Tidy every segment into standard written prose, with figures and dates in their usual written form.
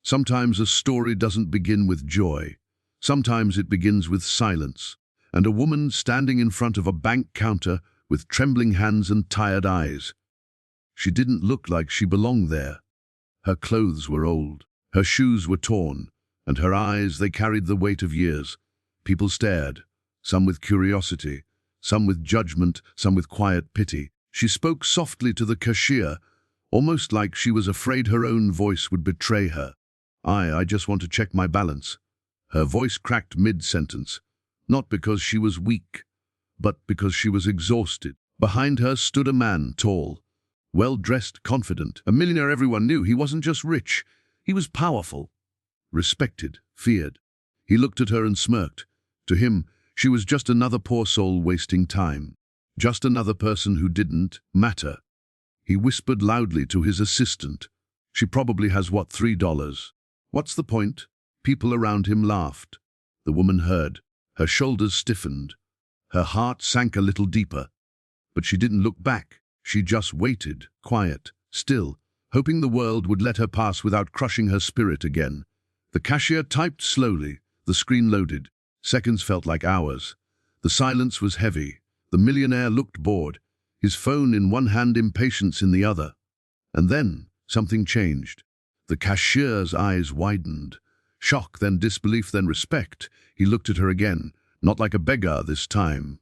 Sometimes a story doesn't begin with joy. Sometimes it begins with silence, and a woman standing in front of a bank counter with trembling hands and tired eyes. She didn't look like she belonged there. Her clothes were old, her shoes were torn, and her eyes, they carried the weight of years. People stared, some with curiosity, some with judgment, some with quiet pity. She spoke softly to the cashier, almost like she was afraid her own voice would betray her. I just want to check my balance." Her voice cracked mid-sentence, not because she was weak, but because she was exhausted. Behind her stood a man, tall, well-dressed, confident. A millionaire everyone knew. He wasn't just rich, he was powerful, respected, feared. He looked at her and smirked. To him, she was just another poor soul wasting time. Just another person who didn't matter. He whispered loudly to his assistant. "She probably has, what, $3? What's the point?" People around him laughed. The woman heard. Her shoulders stiffened. Her heart sank a little deeper. But she didn't look back. She just waited, quiet, still, hoping the world would let her pass without crushing her spirit again. The cashier typed slowly. The screen loaded. Seconds felt like hours. The silence was heavy. The millionaire looked bored, his phone in one hand, impatience in the other. And then something changed. The cashier's eyes widened. Shock, then disbelief, then respect. He looked at her again, not like a beggar this time,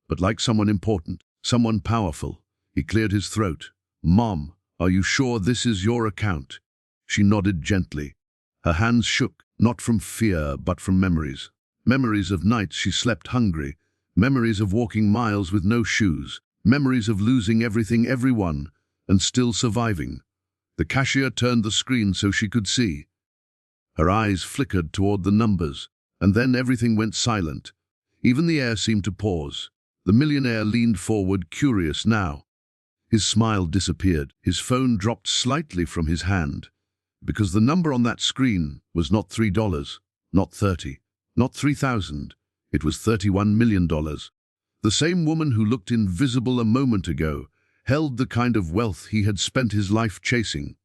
but like someone important, someone powerful. He cleared his throat. "Mom, are you sure this is your account?" She nodded gently. Her hands shook, not from fear, but from memories. Memories of nights she slept hungry, memories of walking miles with no shoes, memories of losing everything, everyone, and still surviving. The cashier turned the screen so she could see. Her eyes flickered toward the numbers, and then everything went silent. Even the air seemed to pause. The millionaire leaned forward, curious now. His smile disappeared. His phone dropped slightly from his hand, because the number on that screen was not $3, not 30, not 3,000. It was $31 million. The same woman who looked invisible a moment ago held the kind of wealth he had spent his life chasing.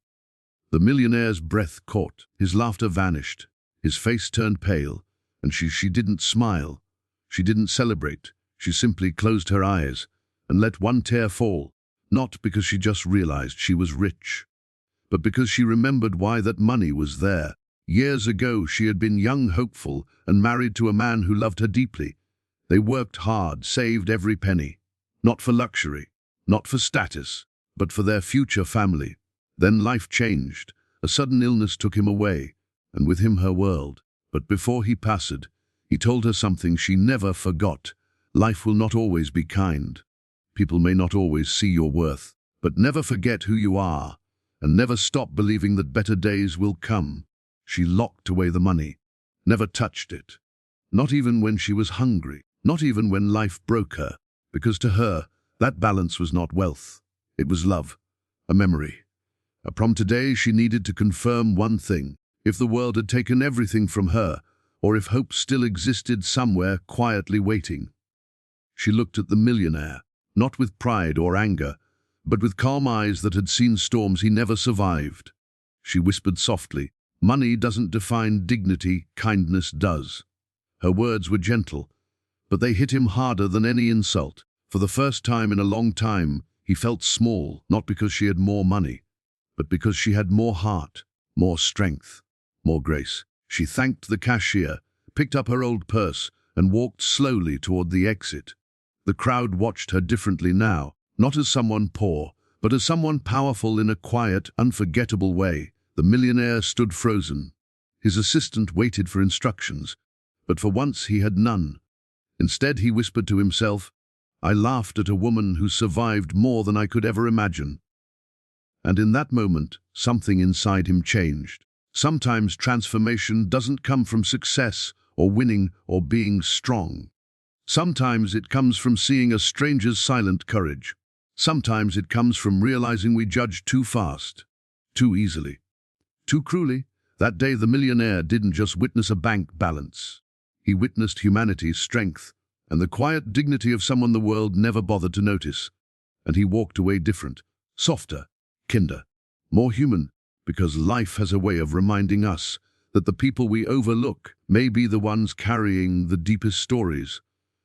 The millionaire's breath caught, his laughter vanished, his face turned pale, and she didn't smile. She didn't celebrate. She simply closed her eyes and let one tear fall, not because she just realized she was rich, but because she remembered why that money was there. Years ago, she had been young, hopeful, and married to a man who loved her deeply. They worked hard, saved every penny, not for luxury, not for status, but for their future family. Then life changed. A sudden illness took him away, and with him her world. But before he passed, he told her something she never forgot. Life will not always be kind. People may not always see your worth, but never forget who you are, and never stop believing that better days will come. She locked away the money, never touched it. Not even when she was hungry, not even when life broke her, because to her, that balance was not wealth. It was love, a memory. From today, she needed to confirm one thing. If the world had taken everything from her, or if hope still existed somewhere quietly waiting. She looked at the millionaire, not with pride or anger, but with calm eyes that had seen storms he never survived. She whispered softly, "Money doesn't define dignity, kindness does." Her words were gentle, but they hit him harder than any insult. For the first time in a long time, he felt small, not because she had more money, but because she had more heart, more strength, more grace. She thanked the cashier, picked up her old purse, and walked slowly toward the exit. The crowd watched her differently now, not as someone poor, but as someone powerful in a quiet, unforgettable way. The millionaire stood frozen. His assistant waited for instructions, but for once he had none. Instead, he whispered to himself, "I laughed at a woman who survived more than I could ever imagine." And in that moment, something inside him changed. Sometimes transformation doesn't come from success or winning or being strong. Sometimes it comes from seeing a stranger's silent courage. Sometimes it comes from realizing we judge too fast, too easily, too cruelly. That day the millionaire didn't just witness a bank balance. He witnessed humanity's strength and the quiet dignity of someone the world never bothered to notice. And he walked away different, softer, kinder, more human, because life has a way of reminding us that the people we overlook may be the ones carrying the deepest stories,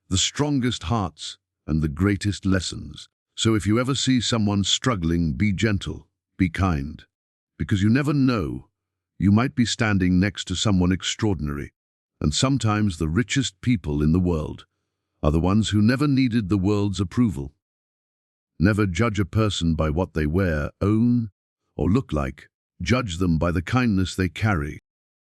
the strongest hearts, and the greatest lessons. So if you ever see someone struggling, be gentle, be kind, because you never know, you might be standing next to someone extraordinary. And sometimes the richest people in the world are the ones who never needed the world's approval. Never judge a person by what they wear, own, or look like. Judge them by the kindness they carry.